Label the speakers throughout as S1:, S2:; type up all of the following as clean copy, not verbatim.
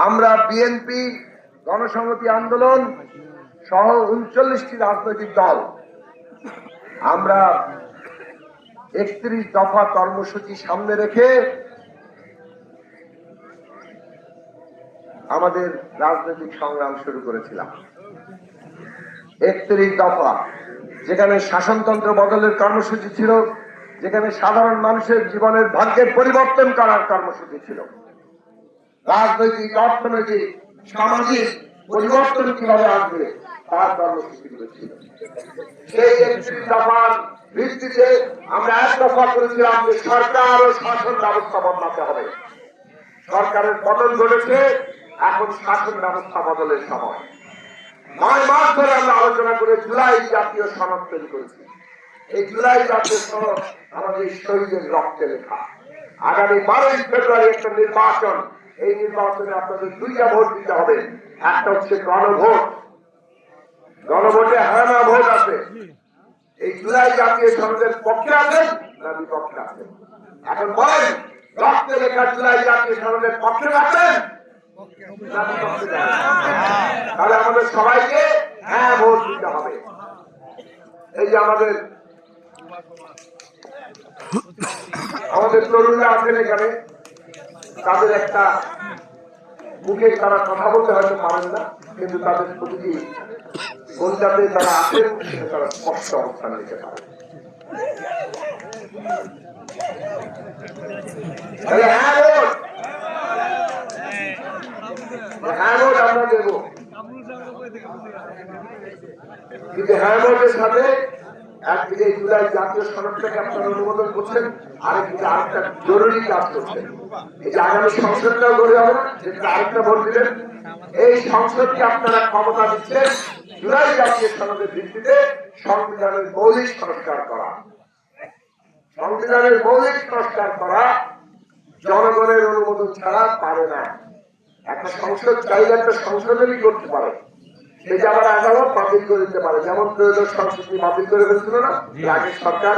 S1: আমরা বিএনপি, গণসংহতি আন্দোলন সহ ৩৯টি রাজনৈতিক দল আমরা ৩১ দফা কর্মসূচি সামনে রেখে আমাদের রাজনৈতিক সংগ্রাম শুরু করেছিলাম। ৩১ দফা, যেখানে শাসনতন্ত্র বদলের কর্মসূচি ছিল, যেখানে সাধারণ মানুষের জীবনের ভাগ্যের পরিবর্তন করার কর্মসূচি ছিল, রাজনৈতিক, অর্থনৈতিক, সামাজিক পরিবর্তন কিভাবে আসবে তার কর্মসূচি ছিল। সেই ৩১ দফার ভিত্তিতে আমরা এক দফা করেছিলাম যে সরকার ও শাসন ব্যবস্থা বদলাতে হবে। সরকারের পতন ঘটেছে, এখন শাসন ব্যবস্থা বদলের সময়। ৯ মাস ধরে আমরা আলোচনা করে জুলাই জাতীয় সনদ তৈরি করেছি। এই জুলাই জাতীয় সনদ আমাদের শহীদের রক্তে লেখা। আগামী 12ই ফেব্রুয়ারি একটা নির্বাচন, এই নির্বাচনে আপনাদের 2টা ভোট দিতে হবে। একটা হচ্ছে গণভোট, গণভোটে হারানো ভোট আছে। এই জুলাই জাতীয় সনদের পক্ষে আছেন না বিপক্ষে আছেন? এখন বলেন, রক্তে লেখা জুলাই জাতীয় সনদের পক্ষে আছেন না বিপক্ষে? তাহলে আমাদের সবাইকে হ্যাঁ ভোট দিতে হবে। এই যে আমাদের তরুণরা আছেন এখানে, তাদের একটা মুখে তারা কথা বলতে হয়তো পারেন না, কিন্তু তাদের প্রতিটি কোনটাতে তারা আছেন তারা স্পষ্ট অবস্থান নিতে পারে। হ্যাঁ ভোট আমরা দেব, কিন্তু হ্যাঁ ভোটের সাথে একদিকে জুলাই জাতীয় সনদটাকে আপনারা অনুমোদন করছেন, আরেকদিকে আরেকটা জরুরি কাজ করছেন। এই যে আগামী সংসদটাও গড়ে হবে না, যেটা আরেকটা ভোট দিলেন, এই সংসদকে আপনারা ক্ষমতা দিচ্ছেন জুলাই জাতীয় সনদের ভিত্তিতে সংবিধানের মৌলিক সংস্কার করা। সংবিধানের মৌলিক সংস্কার করা জনগণের অনুমোদন ছাড়া পারে না। একটা সংসদ চাইলে একটা সংশোধনই করতে পারে, সেটা আবার আদালত বাতিল করে দিতে পারে। যেমন ত্রয়োদশ সংশোধনী বাতিল করে ফেলছিল না আগের সরকার,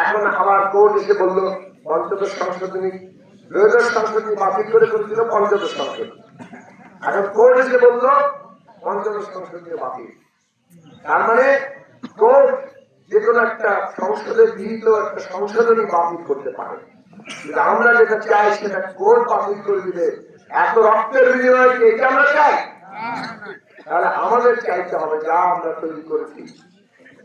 S1: এখন আবার কোর্ট এসে বললো পঞ্চদশ সংশোধনী, ত্রয়োদশ সংশোধনী বাতিল করে ফেলছিল পঞ্চদশ সংশোধনী, এখন কোর্ট এসে বললো পঞ্চদশ সংশোধনী বাতিল। তার মানে কোর্ট যে কোনো একটা সংসদে গৃহীত একটা সংশোধনী বাতিল করতে পারে। আমরা যেটা চাই সেটা কোর্ট বাতিল করে দিলে এত রক্তের বিনিময়ে এটা আমরা চাই? তাহলে আমাদের চাইতে হবে যা আমরা তৈরি করেছি